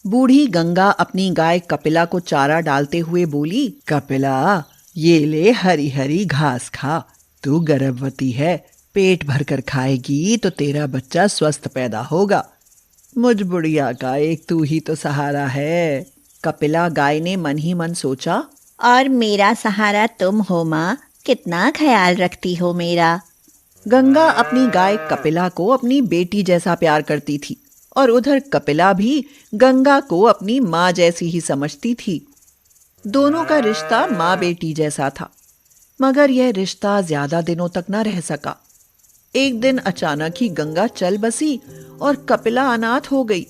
बूढ़ी गंगा अपनी गाय कपिला को चारा डालते हुए बोली, कपिला, ये ले हरी हरी घास खा। तू गर्भवती है, पेट भरकर खाएगी तो तेरा बच्चा स्वस्थ पैदा होगा। मुझ बुढ़िया का एक तू ही तो सहारा है। कपिला गाय ने मन ही मन सोचा, और मेरा सहारा तुम हो माँ, कितना ख्याल रखती हो मेरा। गंगा अपनी गाय कपिला को अपनी बेटी जैसा प्यार करती थी और उधर कपिला भी गंगा को अपनी माँ जैसी ही समझती थी। दोनों का रिश्ता माँ बेटी जैसा था, मगर यह रिश्ता ज्यादा दिनों तक न रह सका। एक दिन अचानक ही गंगा चल बसी और कपिला अनाथ हो गई।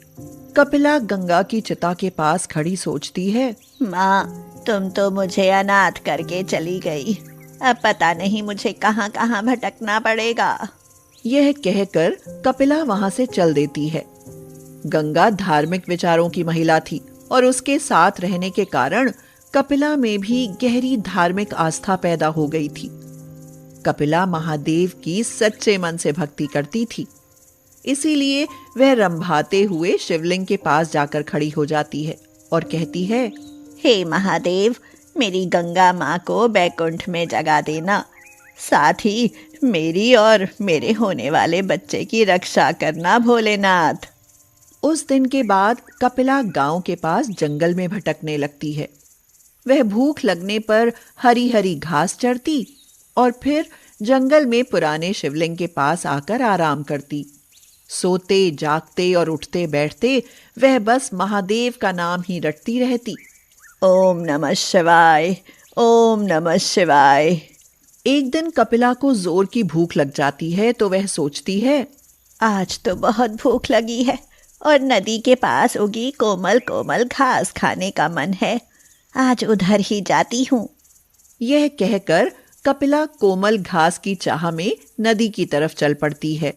कपिला गंगा की चिता के पास खड़ी सोचती है, माँ, तुम तो मुझे अनाथ करके चली गई। अब पता नहीं मुझे कहाँ कहाँ भटकना पड़ेगा। यह कहकर कपिला वहां से चल देती है। गंगा धार्मिक विचारों की महिला थी और उसके साथ रहने के कारण कपिला में भी गहरी धार्मिक आस्था पैदा हो गई थी। कपिला महादेव की सच्चे मन से भक्ति करती थी, इसीलिए वह रंभाते हुए शिवलिंग के पास जाकर खड़ी हो जाती है और कहती है, हे महादेव, मेरी गंगा माँ को बैकुंठ में जगा देना, साथ ही मेरी और मेरे होने वाले बच्चे की रक्षा करना भोलेनाथ। उस दिन के बाद कपिला गांव के पास जंगल में भटकने लगती है। वह भूख लगने पर हरी हरी घास चरती और फिर जंगल में पुराने शिवलिंग के पास आकर आराम करती। सोते जागते और उठते बैठते वह बस महादेव का नाम ही रटती रहती। ओम नमः शिवाय, ओम नमः शिवाय। एक दिन कपिला को जोर की भूख लग जाती है तो वह सोचती है, आज तो बहुत भूख लगी है और नदी के पास उगी कोमल कोमल घास खाने का मन है। आज उधर ही जाती हूँ। यह कहकर कपिला कोमल घास की चाह में नदी की तरफ चल पड़ती है।